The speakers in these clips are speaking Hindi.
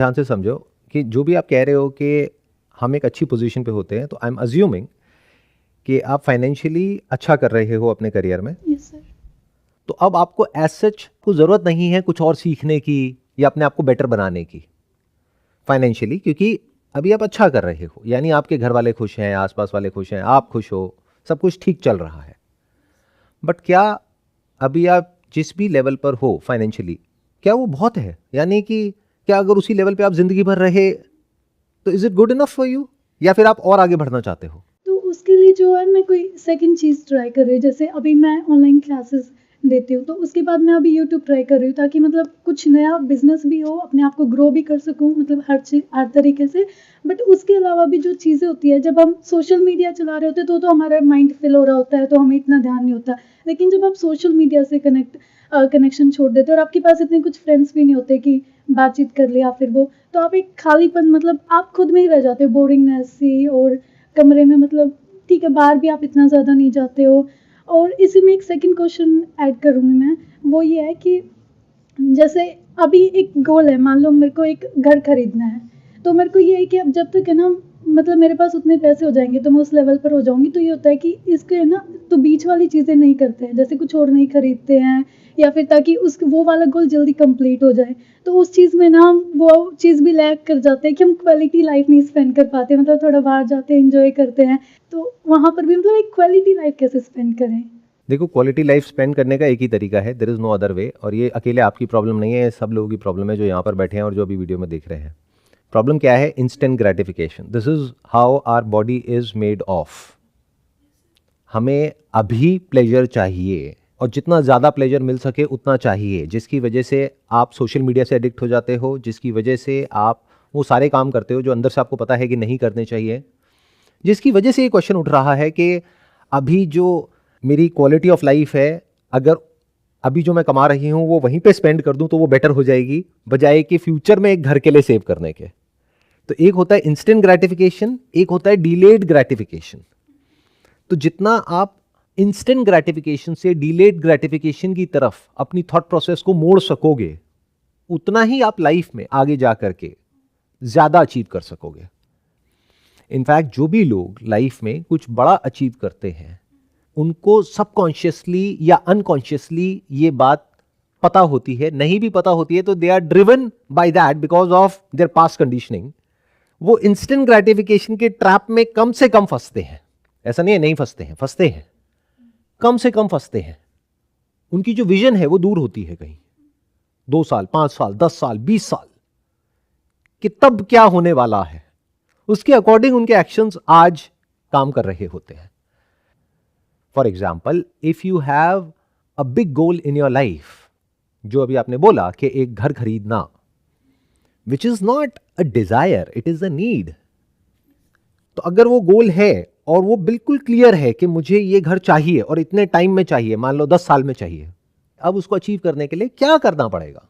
ध्यान से समझो कि जो भी आप कह रहे हो कि हम एक अच्छी पोजीशन पे होते हैं, तो आई एम अज्यूमिंग कि आप फाइनेंशियली अच्छा कर रहे हो अपने करियर में। Yes sir. तो अब आपको एज सच को ज़रूरत नहीं है कुछ और सीखने की या अपने आप को बेटर बनाने की फाइनेंशियली, क्योंकि अभी आप अच्छा कर रहे हो, यानी आपके घर वाले खुश हैं, आसपास वाले खुश हैं, आप खुश हो, सब कुछ ठीक चल रहा है। बट क्या अभी आप जिस भी लेवल पर हो फाइनेंशियली, क्या वो बहुत है? यानी कि क्या अगर उसी लेवल पे आप जिंदगी भर रहे तो is it good enough for you, या फिर आप और आगे बढ़ना चाहते हो? तो उसके लिए जो है मैं कोई सेकंड चीज़ ट्राई कर रही हूँ, जैसे अभी मैं ऑनलाइन क्लासेस देती हूँ, तो उसके बाद मैं अभी यूट्यूब ट्राई कर रही हूँ, ताकि मतलब कुछ नया बिजनेस भी हो, अपने आप को ग्रो भी कर सकूँ, मतलब हर चीज़ हर तरीके से। बट उसके अलावा भी जो चीज़ें होती है, जब हम सोशल मीडिया चला रहे होते हैं तो हमारा माइंड फिल हो रहा होता है, तो हमें इतना ध्यान नहीं होता। लेकिन जब आप सोशल मीडिया से कनेक्शन छोड़ देते हो और आपके पास इतने कुछ फ्रेंड्स भी नहीं होते कि बातचीत कर ले या फिर वो, तो आप एक खालीपन, मतलब आप खुद में ही रह जाते हो, बोरिंगनेस सी, और कमरे में, मतलब ठीक है बाहर भी आप इतना ज़्यादा नहीं जाते हो। और इसी में एक सेकंड क्वेश्चन ऐड करूँगी मैं, वो ये है कि जैसे अभी एक गोल है, मान लो मेरे को एक घर खरीदना है, तो मेरे को ये है कि अब जब तक है ना, मतलब मेरे पास उतने पैसे हो जाएंगे तो मैं उस लेवल पर हो जाऊंगी, तो ये होता है कि इसके है ना, तो बीच वाली चीज़ें नहीं करते हैं, जैसे कुछ और नहीं खरीदते हैं, या फिर ताकि उस वो वाला गोल जल्दी कंप्लीट हो जाए। तो उस चीज़ में ना हम वो चीज़ भी लैक कर जाते हैं कि हम क्वालिटी लाइफ नहीं स्पेंड कर पाते, मतलब थोड़ा बाहर जाते हैं, इंजॉय करते हैं, तो वहाँ पर भी मतलब एक क्वालिटी लाइफ कैसे स्पेंड करें। देखो, क्वालिटी लाइफ स्पेंड करने का एक ही तरीका है, there is no other way. और ये अकेले आपकी प्रॉब्लम नहीं है, ये सब लोगों की प्रॉब्लम है जो यहाँ पर बैठे हैं और जो अभी वीडियो में देख रहे हैं। प्रॉब्लम क्या है? Instant gratification. This is how our body is made of. हमें अभी प्लेजर चाहिए, और जितना ज़्यादा प्लेजर मिल सके उतना चाहिए, जिसकी वजह से आप सोशल मीडिया से एडिक्ट हो जाते हो, जिसकी वजह से आप वो सारे काम करते हो जो अंदर से आपको पता है कि नहीं करने चाहिए, जिसकी वजह से ये क्वेश्चन उठ रहा है कि अभी जो मेरी क्वालिटी ऑफ लाइफ है, अगर अभी जो मैं कमा रही हूँ वो वहीं पे स्पेंड कर दूँ तो वो बेटर हो जाएगी, बजाय कि फ्यूचर में एक घर के लिए सेव करने के। तो एक होता है इंस्टेंट ग्रेटिफिकेशन, एक होता है डिलेड ग्रेटिफिकेशन। तो जितना आप इंस्टेंट ग्रेटिफिकेशन से डिलेड ग्रेटिफिकेशन की तरफ अपनी थॉट प्रोसेस को मोड़ सकोगे, उतना ही आप लाइफ में आगे जा करके ज्यादा अचीव कर सकोगे। इनफैक्ट जो भी लोग लाइफ में कुछ बड़ा अचीव करते हैं, उनको सबकॉन्शियसली या अनकॉन्शियसली ये बात पता होती है, नहीं भी पता होती है तो they are driven by that because of their past conditioning. वो इंस्टेंट ग्रेटिफिकेशन के ट्रैप में कम से कम फंसते हैं। ऐसा नहीं है नहीं फंसते हैं, फंसते हैं, कम से कम फंसते हैं। उनकी जो विजन है वो दूर होती है कहीं 2 साल, 5 साल, 10 साल, 20 साल कि तब क्या होने वाला है, उसके अकॉर्डिंग उनके एक्शंस आज काम कर रहे होते हैं। For example, if you have a big goal in your life, जो अभी आपने बोला कि एक घर खरीदना, which is not a desire, it is a need. तो अगर वो गोल है और वो बिल्कुल क्लियर है कि मुझे ये घर चाहिए और इतने टाइम में चाहिए, मान लो 10 साल में चाहिए, अब उसको अचीव करने के लिए क्या करना पड़ेगा?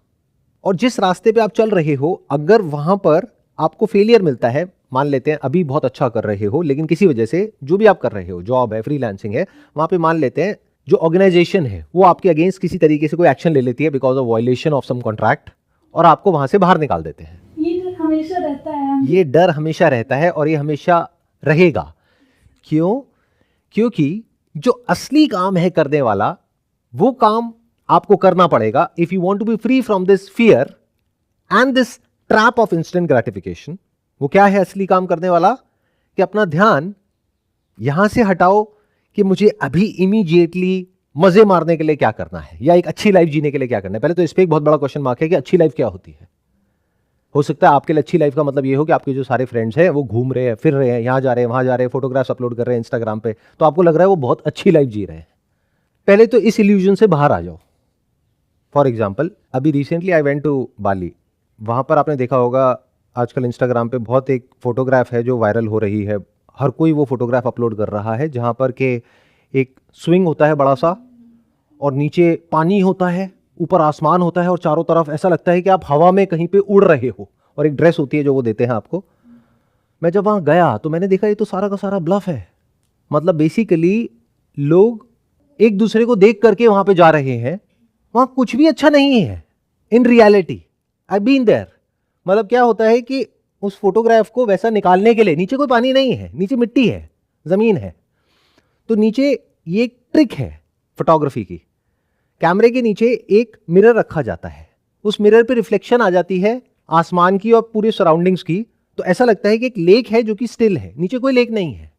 और जिस रास्ते पे आप चल रहे हो, अगर वहां पर आपको फेलियर मिलता है, मान लेते हैं अभी बहुत अच्छा कर रहे हो, लेकिन किसी वजह से जो भी आप कर रहे हो, जॉब है, फ्रीलांसिंग है, वहां पे मान लेते हैं जो ऑर्गेनाइजेशन है वो आपके अगेंस्ट किसी तरीके से कोई एक्शन ले लेती है because of violation of some contract, और आपको वहां से बाहर निकाल देते हैं। ये डर हमेशा रहता है। ये डर हमेशा रहता है और ये हमेशा रहेगा। क्यों? क्योंकि जो असली काम है करने वाला, वो काम आपको करना पड़ेगा if you want to be free from this fear and this trap of instant gratification. वो क्या है असली काम करने वाला? कि अपना ध्यान यहां से हटाओ कि मुझे अभी इमीडिएटली मजे मारने के लिए क्या करना है, या एक अच्छी लाइफ जीने के लिए क्या करना है। पहले तो इस पे एक बहुत बड़ा क्वेश्चन मार्क है कि अच्छी लाइफ क्या होती है। हो सकता है आपके लिए अच्छी लाइफ का मतलब ये हो कि आपके जो सारे फ्रेंड्स हैं वो घूम रहे हैं, फिर रहे हैं, यहां जा रहे हैं, वहां जा रहे हैं, फोटोग्राफ्स अपलोड कर रहे हैं इंस्टाग्राम पे, तो आपको लग रहा है वो बहुत अच्छी लाइफ जी रहे हैं। पहले तो इस इल्यूजन से बाहर आ जाओ। फॉर एग्जाम्पल, अभी रिसेंटली आई वेंट टू बाली। वहां पर आपने देखा होगा आजकल इंस्टाग्राम पे बहुत एक फोटोग्राफ है जो वायरल हो रही है, हर कोई वो फोटोग्राफ अपलोड कर रहा है, जहां पर के एक स्विंग होता है बड़ा सा, और नीचे पानी होता है, ऊपर आसमान होता है, और चारों तरफ ऐसा लगता है कि आप हवा में कहीं पे उड़ रहे हो, और एक ड्रेस होती है जो वो देते हैं आपको। मैं जब वहां गया तो मैंने देखा ये तो सारा का सारा ब्लफ है। मतलब बेसिकली लोग एक दूसरे को देख करके वहां पे जा रहे हैं, वहां कुछ भी अच्छा नहीं है in reality. I been there. मतलब क्या होता है कि उस फोटोग्राफ को वैसा निकालने के लिए नीचे कोई पानी नहीं है, नीचे मिट्टी है, ज़मीन है, तो नीचे ये एक ट्रिक है फोटोग्राफी की। कैमरे के नीचे एक मिरर रखा जाता है, उस मिरर पे रिफ्लेक्शन आ जाती है आसमान की और पूरी सराउंडिंग्स की, तो ऐसा लगता है कि एक लेक है जो कि स्टिल है, नीचे कोई लेक नहीं है।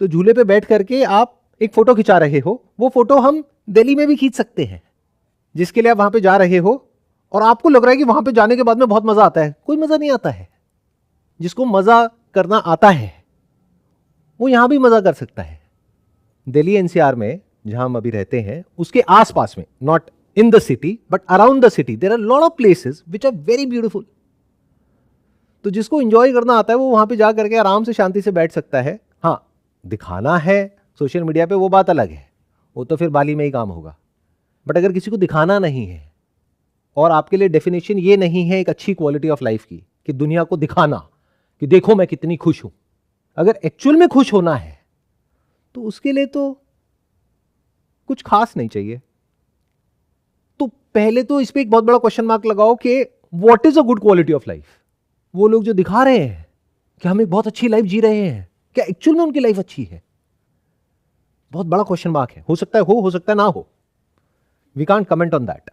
तो झूले पे बैठ करके आप एक फोटो खिंचा रहे हो, वो फोटो हम दिल्ली में भी खींच सकते हैं, जिसके लिए आप वहां पे जा रहे हो और आपको लग रहा है कि वहां पे जाने के बाद में बहुत मजा आता है। कोई मजा नहीं आता है। जिसको मजा करना आता है वो यहां भी मजा कर सकता है। दिल्ली एनसीआर में जहां हम अभी रहते हैं उसके आसपास में, not in the city but around the city, there are lot of places which are very beautiful. तो जिसको एंजॉय करना आता है वो वहां पे जा करके आराम से शांति से बैठ सकता है। हाँ, दिखाना है सोशल मीडिया पे वो बात अलग है, वो तो फिर बाली में ही काम होगा। बट अगर किसी को दिखाना नहीं है और आपके लिए डेफिनेशन ये नहीं है एक अच्छी क्वालिटी ऑफ लाइफ की कि दुनिया को दिखाना कि देखो मैं कितनी खुश हूं, अगर एक्चुअल में खुश होना है तो उसके लिए तो कुछ खास नहीं चाहिए। तो पहले तो इस पे एक बहुत बड़ा क्वेश्चन मार्क लगाओ कि what is a good quality of life. वो लोग जो दिखा रहे हैं कि हम एक बहुत अच्छी लाइफ जी रहे हैं, क्या एक्चुअल में उनकी लाइफ अच्छी है? बहुत बड़ा क्वेश्चन मार्क है। हो सकता है हो सकता है ना हो, we can't comment on that.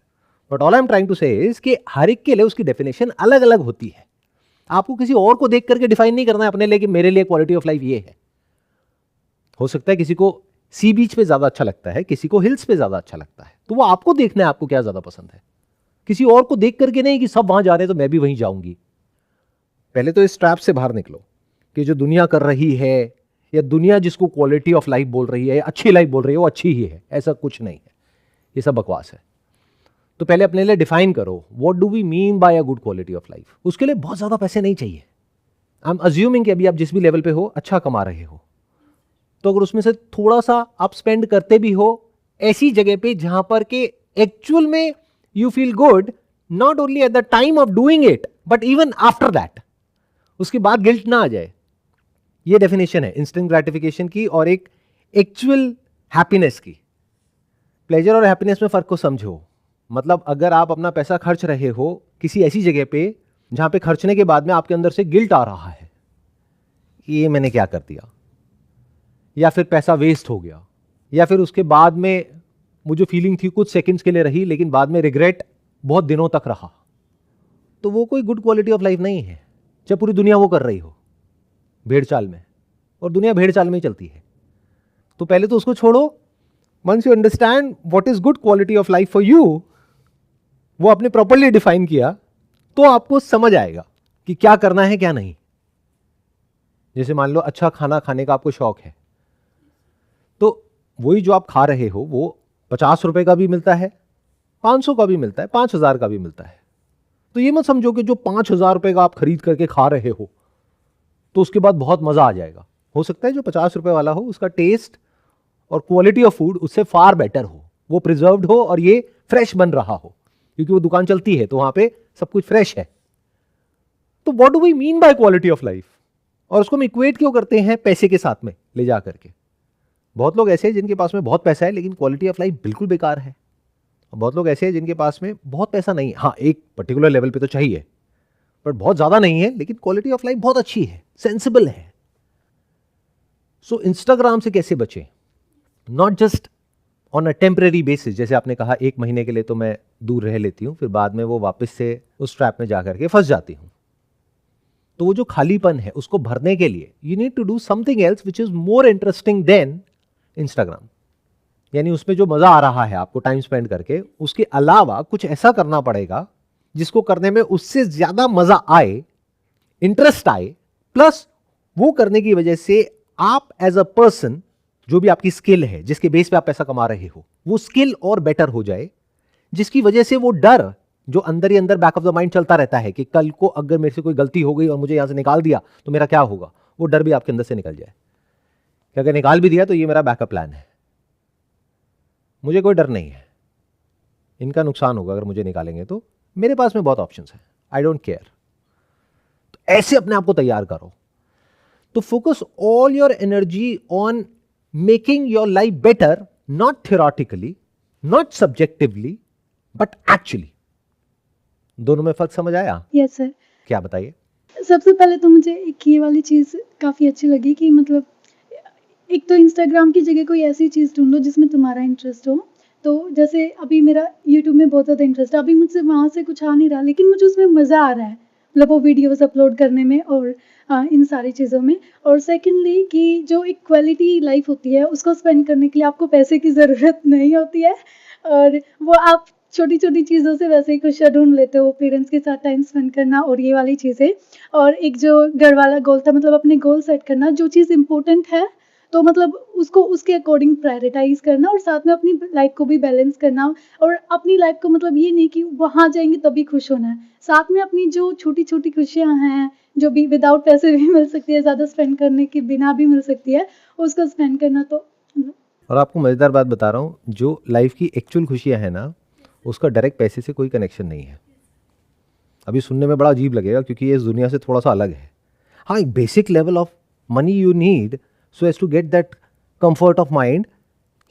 But all I am trying to say is कि हर एक के लिए उसकी डेफिनेशन अलग अलग होती है। आपको किसी और को देख करके डिफाइन नहीं करना है अपने लिए कि मेरे लिए क्वालिटी ऑफ लाइफ ये है। हो सकता है किसी को सी बीच पे ज्यादा अच्छा लगता है, किसी को हिल्स पे ज्यादा अच्छा लगता है, तो वो आपको देखना है आपको क्या ज्यादा पसंद है। किसी और को देख करके नहीं कि सब वहां जा रहे हैं तो मैं भी वहीं जाऊंगी। पहले तो इस ट्रैप से बाहर निकलो कि जो दुनिया कर रही है या दुनिया जिसको क्वालिटी ऑफ लाइफ बोल रही है या अच्छी लाइफ बोल रही है वो अच्छी ही है, ऐसा कुछ नहीं है, ये सब बकवास है। तो पहले अपने लिए डिफाइन करो what do we mean by a good quality of life. उसके लिए बहुत ज्यादा पैसे नहीं चाहिए। आई एम अज्यूमिंग कि अभी आप जिस भी लेवल पे हो अच्छा कमा रहे हो, तो अगर उसमें से थोड़ा सा आप स्पेंड करते भी हो ऐसी जगह पे जहां पर के एक्चुअल में you feel good, not only at the time of doing it but even after that, उसके बाद गिल्ट ना आ जाए। ये डेफिनेशन है इंस्टेंट ग्रेटिफिकेशन की और एक एक्चुअल हैप्पीनेस की। प्लेजर और हैप्पीनेस में फर्क को समझो। मतलब अगर आप अपना पैसा खर्च रहे हो किसी ऐसी जगह पे जहां पे खर्चने के बाद में आपके अंदर से गिल्ट आ रहा है, ये मैंने क्या कर दिया, या फिर पैसा वेस्ट हो गया, या फिर उसके बाद में वो जो फीलिंग थी कुछ सेकंड्स के लिए रही लेकिन बाद में रिग्रेट बहुत दिनों तक रहा, तो वो कोई गुड क्वालिटी ऑफ लाइफ नहीं है। जब पूरी दुनिया वो कर रही हो भेड़ चाल में, और दुनिया भेड़ चाल में ही चलती है, तो पहले तो उसको छोड़ो। Once you understand what is good quality of life for you, वो आपने प्रॉपर्ली डिफाइन किया, तो आपको समझ आएगा कि क्या करना है क्या नहीं। जैसे मान लो अच्छा खाना खाने का आपको शौक है, तो वही जो आप खा रहे हो वो 50 रुपए का भी मिलता है, 500 का भी मिलता है, 5000 का भी मिलता है। तो ये मत समझो कि जो 5000 रुपए का आप खरीद करके खा रहे हो तो उसके बाद बहुत मजा आ जाएगा। हो सकता है जो 50 रुपए वाला हो उसका टेस्ट और क्वालिटी ऑफ फूड उससे फार बेटर हो, वो प्रिजर्व्ड हो और ये फ्रेश बन रहा हो, क्योंकि वो दुकान चलती है तो वहां पे सब कुछ फ्रेश है। तो what do we mean by quality of life? और उसको हम इक्वेट क्यों करते हैं पैसे के साथ में ले जा करके? बहुत लोग ऐसे हैं जिनके पास में बहुत पैसा है लेकिन क्वालिटी ऑफ लाइफ बिल्कुल बेकार है, और बहुत लोग ऐसे हैं जिनके पास में बहुत पैसा नहीं है, हाँ एक पर्टिकुलर लेवल पे तो चाहिए बट बहुत ज्यादा नहीं है, लेकिन क्वालिटी ऑफ लाइफ बहुत अच्छी है, सेंसिबल है। सो इंस्टाग्राम से कैसे बचें? Not just on a temporary basis, जैसे आपने कहा 1 महीने के लिए तो मैं दूर रह लेती हूं, फिर बाद में वो वापस से उस ट्रैप में जाकर के फंस जाती हूं। तो वो जो खालीपन है उसको भरने के लिए you need to do something else which is more interesting than Instagram. यानी उसमें जो मजा आ रहा है आपको टाइम स्पेंड करके, उसके अलावा कुछ ऐसा करना पड़ेगा जिसको करने में उससे ज्यादा मजा आए, इंटरेस्ट आए, प्लस वो करने की वजह से आप एज अ पर्सन जो भी आपकी स्किल है जिसके बेस पे आप पैसा कमा रहे हो वो स्किल और बेटर हो जाए, जिसकी वजह से वो डर जो अंदर ही अंदर बैक ऑफ द माइंड चलता रहता है कि कल को अगर मेरे से कोई गलती हो गई और मुझे यहां से निकाल दिया तो मेरा क्या होगा, वो डर भी आपके अंदर से निकल जाए कि अगर निकाल भी दिया तो ये मेरा बैकअप प्लान है, मुझे कोई डर नहीं है, इनका नुकसान होगा अगर मुझे निकालेंगे तो मेरे पास में बहुत ऑप्शंस हैं, आई डोंट केयर। तो ऐसे अपने आप को तैयार करो। तो focus all your energy on making your life better, not theoretically, not subjectively, but actually. दोनों में फर्क समझ आया? Yes sir. क्या बताइए? सबसे पहले तो मुझे एक ये वाली चीज़ काफ़ी अच्छी लगी कि मतलब एक तो इंस्टाग्राम की जगह कोई ऐसी चीज़ ढूँढो जिसमें तुम्हारा इंटरेस्ट हो। तो जैसे अभी मेरा यूट्यूब में बहुत ज़्यादा इंटरेस्ट है, अभी मुझसे वहाँ से कुछ आ नहीं रहा, लेकिन मुझे उसमें मज़ा आ रहा है। मतलब वो वीडियोज़ अपलोड करने में और इन सारी चीज़ों में। और सेकंडली कि जो एक क्वालिटी लाइफ़ होती है, उसको स्पेंड करने के लिए आपको पैसे की ज़रूरत नहीं होती है, और वो आप छोटी-छोटी चीज़ों से वैसे ही खुशियाँ ढूँढ लेते हो, पेरेंट्स के साथ टाइम स्पेंड करना और ये वाली चीज़ें। और एक जो घर वाला गोल था, मतलब अपने गोल सेट करना, जो चीज़ इम्पोर्टेंट है तो मतलब उसको उसके अकॉर्डिंग प्रायोरिटाइज़ करना और साथ में अपनी लाइफ़ को भी बैलेंस करना। और अपनी लाइफ़ को मतलब ये नहीं कि वहाँ जाएँगे तभी खुश होना है। साथ में अपनी जो छोटी-छोटी खुशियाँ हैं, जो भी विदाउट पैसे भी मिल सकती है, ज़्यादा स्पेंड करने के बिना भी मिल सकती है, उसको स्पेंड करना तो और आपको मज़ेदार बात बता रहा हूँ, जो लाइफ की एक्चुअल खुशियाँ हैं ना, उसका डायरेक्ट पैसे से कोई कनेक्शन नहीं है। अभी सुनने में बड़ा अजीब लगेगा क्योंकि ये इस दुनिया से थोड़ा सा अलग है। हाँ, एक basic level of money you need so as to get that comfort of mind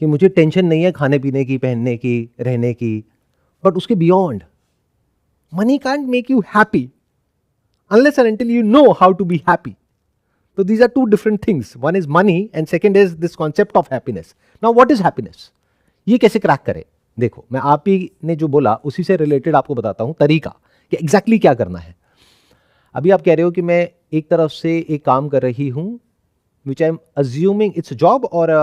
कि मुझे टेंशन नहीं है खाने पीने की, पहनने की, रहने की। बट उसके beyond money can't make you happy unless and until you know how to be happy. So these are two different things. One is money and second is this concept of happiness. Now what is happiness? ये कैसे क्रैक करें? देखो, मैं आप ही ने जो बोला उसी से रिलेटेड आपको बताता हूं तरीका कि एग्जैक्टली क्या करना है। अभी आप कह रहे हो कि मैं एक तरफ से एक काम कर रही हूं which I am assuming it's job और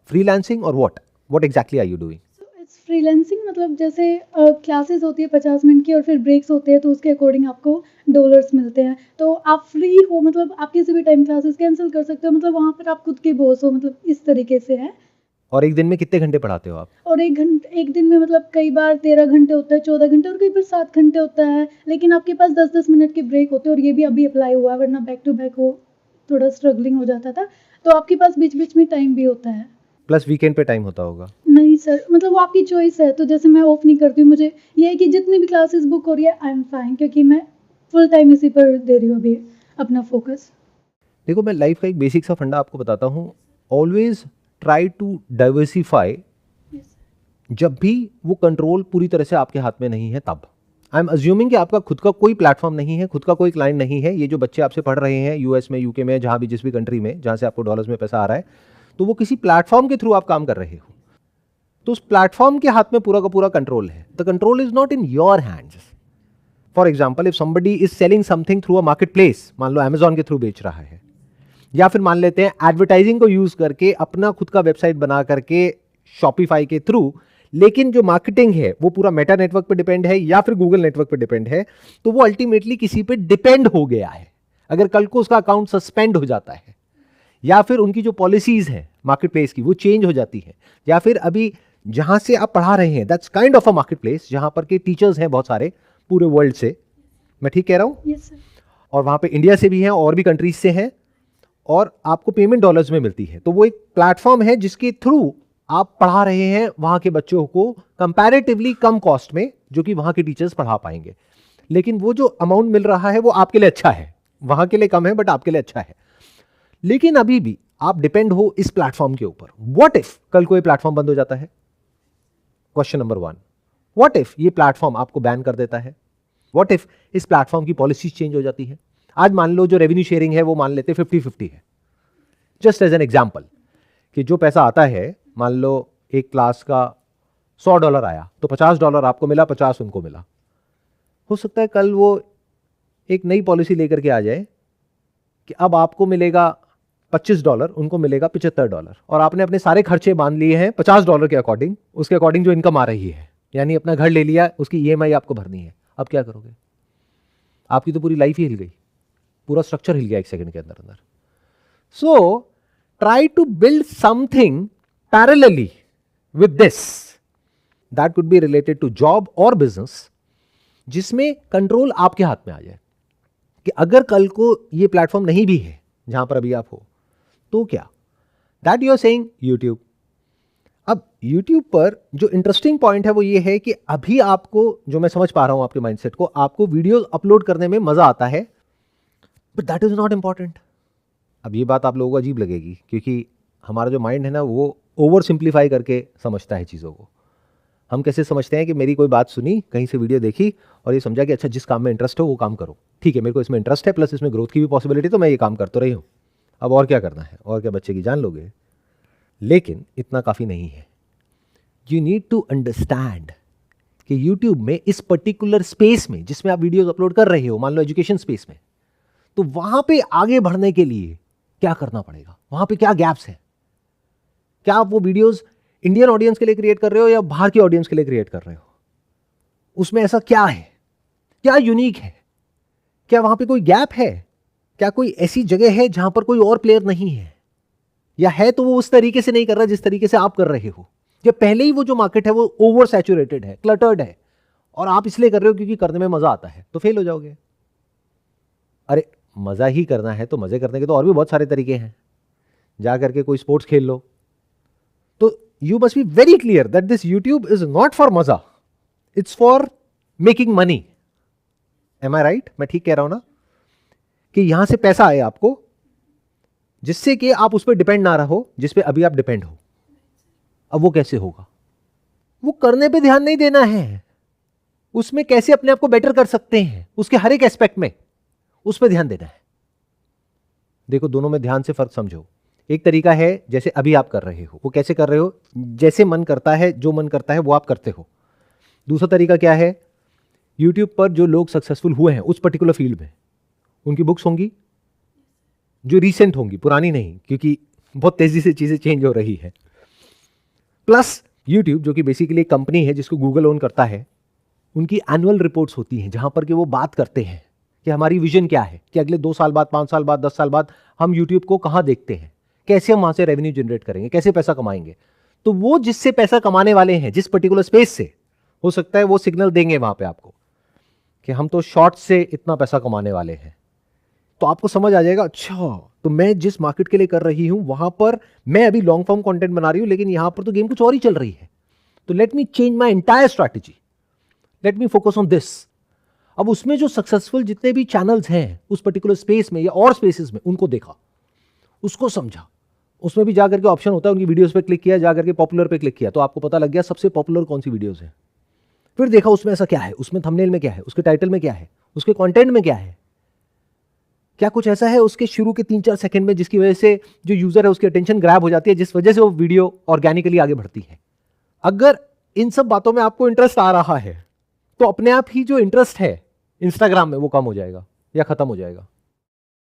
फ्रीलांसिंग और what exactly are you doing? It's freelancing, मतलब जैसे क्लासेस होती है 50 मिनट की और फिर ब्रेक्स होते हैं, तो उसके अकॉर्डिंग आपको डॉलर्स मिलते हैं। तो आप फ्री हो, मतलब आप किसी भी टाइम क्लासेस कैंसिल कर सकते हो, मतलब वहाँ पर आप खुद के बॉस हो, मतलब इस तरीके से है। और एक दिन में कितने घंटे पढ़ाते हो आप? और एक दिन में मतलब कई बार 13 घंटे होता है, 14 घंटे, और कई बार 7 घंटे होता है, लेकिन आपके पास 10-10 मिनट के ब्रेक होते हैं, और ये भी अभी अप्लाई हुआ है, वरना बैक टू बैक वो थोड़ा स्ट्रगलिंग हो जाता था। तो आपके पास बीच-बीच में टाइम भी होता है। प्लस वीकेंड पे टाइम होता होगा? नहीं सर, मतलब वो आपकी चॉइस है। तो जैसे मैं ऑफ नहीं करती हूँ, मुझे ये है कि जितनी भी क्लासेस बुक हो रही है आई एम फाइन, क्योंकि मैं फुल टाइम इसी पर दे रही हूँ अभी अपना फोकस। देखो, मैं लाइफ का एक बेसिक सा फंडा आपको बताता हूँ। Always try to diversify. जब भी वो कंट्रोल पूरी तरह से आपके हाथ में नहीं है तब। आई एम अज्यूमिंग कि आपका खुद का कोई प्लेटफॉर्म नहीं है, खुद का कोई क्लाइंट नहीं है। ये जो बच्चे आपसे पढ़ रहे हैं यूएस में, यूके में, जहाँ भी जिस भी कंट्री में जहाँ से आपको डॉलर्स में पैसा आ रहा है, तो वो किसी प्लेटफॉर्म के थ्रू आप काम कर रहे हो। तो उस प्लेटफॉर्म के हाथ में पूरा का पूरा कंट्रोल है। The control is not in your hands. For example, if somebody is selling something through a market place, मान लो अमेजॉन के थ्रू बेच रहा है, या फिर मान लेते हैं एडवर्टाइजिंग को यूज करके अपना खुद का वेबसाइट बना करके शॉपिफाई के थ्रू, लेकिन जो मार्केटिंग है वो पूरा मेटा नेटवर्क पे डिपेंड है या फिर गूगल नेटवर्क पे डिपेंड है, तो वो अल्टीमेटली किसी पे डिपेंड हो गया है। अगर कल को उसका अकाउंट सस्पेंड हो जाता है, या फिर उनकी जो पॉलिसीज हैं मार्केट प्लेस की वो चेंज हो जाती है, या फिर अभी जहां से आप पढ़ा रहे हैं that's kind of a market place, जहां पर के टीचर्स हैं बहुत सारे पूरे वर्ल्ड से, मैं ठीक कह रहा हूं? Yes sir. और वहां पे इंडिया से भी हैं और भी कंट्रीज से हैं, और आपको पेमेंट डॉलर्स में मिलती है। तो वो एक प्लेटफॉर्म है जिसके थ्रू आप पढ़ा रहे हैं वहां के बच्चों को कंपैरेटिवली कम कॉस्ट में, जो कि वहां के टीचर्स पढ़ा पाएंगे। लेकिन वो जो अमाउंट मिल रहा है वो आपके लिए अच्छा है, वहां के लिए कम है बट आपके लिए अच्छा है। लेकिन अभी भी आप डिपेंड हो इस प्लेटफॉर्म के ऊपर। व्हाट इफ कल कोई प्लेटफॉर्म बंद हो जाता है? क्वेश्चन नंबर 1, व्हाट इफ ये प्लेटफॉर्म आपको बैन कर देता है? व्हाट इफ इस प्लेटफॉर्म की पॉलिसी चेंज हो जाती है? आज मान लो जो रेवेन्यू शेयरिंग है वो मान लेते 50-50 है, जस्ट एज एन एग्जाम्पल, कि जो पैसा आता है, मान लो एक क्लास का $100 आया तो $50 आपको मिला, 50 उनको मिला। हो सकता है कल वो एक नई पॉलिसी लेकर के आ जाए कि अब आपको मिलेगा $25, उनको मिलेगा $75, और आपने अपने सारे खर्चे बांध लिए हैं $50 के अकॉर्डिंग, उसके अकॉर्डिंग जो इनकम आ रही है, यानी अपना घर ले लिया, उसकी ईएमआई आपको भरनी है। अब क्या करोगे? आपकी तो पूरी लाइफ ही हिल गई, पूरा स्ट्रक्चर हिल गया एक सेकंड के अंदर अंदर। So try to build something parallelly with this, that could be related to job और बिजनेस, जिसमें कंट्रोल आपके हाथ में आ जाए कि अगर कल को ये प्लेटफॉर्म नहीं भी है जहां पर अभी आप हो, तो क्या? That you are saying YouTube. अब यूट्यूब पर जो इंटरेस्टिंग पॉइंट है वो ये है कि अभी आपको, जो मैं समझ पा रहा हूं आपके माइंडसेट को, आपको वीडियो अपलोड करने में मजा आता है, but that is not important. अब ये बात आप लोगों को अजीब लगेगी क्योंकि हमारा जो माइंड है ना वो ओवर सिंप्लीफाई करके समझता है चीज़ों को। हम कैसे समझते हैं कि मेरी कोई बात सुनी, कहीं से वीडियो देखी और ये समझा कि अच्छा जिस काम में इंटरेस्ट हो वो काम करो, ठीक है मेरे को इसमें इंटरेस्ट है प्लस इसमें ग्रोथ की भी पॉसिबिलिटी, तो मैं ये काम कर तो रही हूँ, अब और क्या करना है, और क्या बच्चे की जान लोगे। लेकिन इतना काफ़ी नहीं है। यू नीड टू अंडरस्टैंड कि यूट्यूब में इस पर्टिकुलर स्पेस में जिसमें आप वीडियोज अपलोड कर रहे हो, मान लो एजुकेशन स्पेस में, तो वहां पे आगे बढ़ने के लिए क्या करना पड़ेगा, वहां पे क्या गैप्स हैं, क्या आप वो वीडियोज इंडियन ऑडियंस के लिए क्रिएट कर रहे हो या बाहर की ऑडियंस के लिए क्रिएट कर रहे हो, उसमें ऐसा क्या है, क्या यूनिक है, क्या वहां पे कोई गैप है, क्या कोई ऐसी जगह है जहां पर कोई और प्लेयर नहीं है, या है तो वो उस तरीके से नहीं कर रहा जिस तरीके से आप कर रहे हो, या पहले ही वो जो मार्केट है वो ओवर सैचुरेटेड है, क्लटर्ड है, और आप इसलिए कर रहे हो क्योंकि करने में मजा आता है, तो फेल हो जाओगे। अरे मजा ही करना है तो मजे करने के तो और भी बहुत सारे तरीके हैं, जा करके कोई स्पोर्ट्स खेल लो। तो you must be very clear that this YouTube is not for मजा, it's for making money. Am I right? मैं ठीक कह रहा हूं ना, कि यहां से पैसा आए आपको, जिससे कि आप उस पर डिपेंड ना रहो जिस पे अभी आप डिपेंड हो। अब वो कैसे होगा? वो करने पे ध्यान नहीं देना है, उसमें कैसे अपने आप को बेटर कर सकते हैं उसके हर एक एस्पेक्ट में, उस पर ध्यान देना है। देखो दोनों में ध्यान से फर्क समझो। एक तरीका है जैसे अभी आप कर रहे हो, वो कैसे कर रहे हो, जैसे मन करता है, जो मन करता है वो आप करते हो। दूसरा तरीका क्या है, यूट्यूब पर जो लोग सक्सेसफुल हुए हैं उस पर्टिकुलर फील्ड में, उनकी बुक्स होंगी जो रीसेंट होंगी, पुरानी नहीं, क्योंकि बहुत तेजी से चीजें चेंज हो रही है। प्लस यूट्यूब जो कि बेसिकली एक कंपनी है जिसको गूगल ओन करता है, उनकी एनुअल रिपोर्ट्स होती हैं जहां पर कि वो बात करते हैं कि हमारी विजन क्या है, कि अगले 2 साल बाद, 5 साल बाद, 10 साल बाद हम यूट्यूब को कहां देखते हैं, कैसे हम वहां से रेवेन्यू जनरेट करेंगे, कैसे पैसा कमाएंगे। तो वो जिससे पैसा कमाने वाले हैं जिस पर्टिकुलर स्पेस से, हो सकता है वो सिग्नल देंगे वहां पे आपको कि हम तो शॉर्ट से इतना पैसा कमाने वाले हैं। तो आपको समझ आ जाएगा, अच्छा तो मैं जिस मार्केट के लिए कर रही हूं वहां पर मैं अभी लॉन्ग फॉर्म कंटेंट बना रही हूं, लेकिन यहां पर तो गेम कुछ और ही चल रही है, तो let me change my entire strategy, let me focus on this. अब उसमें जो सक्सेसफुल जितने भी चैनल्स हैं उस पर्टिकुलर स्पेस में या और स्पेसेस में, उनको देखा, उसको समझा। उसमें भी जाकर के ऑप्शन होता है, उनकी वीडियोस पे क्लिक किया, जाकर के पॉपुलर पे क्लिक किया, तो आपको पता लग गया सबसे पॉपुलर कौन सी वीडियोस है। फिर देखा उसमें ऐसा क्या है, उसमें थंबनेल में क्या है, उसके टाइटल में क्या है, उसके कंटेंट में क्या है, क्या कुछ ऐसा है उसके शुरू के 3-4 सेकंड में जिसकी वजह से जो यूजर है उसकी अटेंशन ग्रैब हो जाती है, जिस वजह से वो वीडियो ऑर्गेनिकली आगे बढ़ती है। अगर इन सब बातों में आपको इंटरेस्ट आ रहा है तो अपने आप ही जो इंटरेस्ट है इंस्टाग्राम में वो कम हो जाएगा या खत्म हो जाएगा।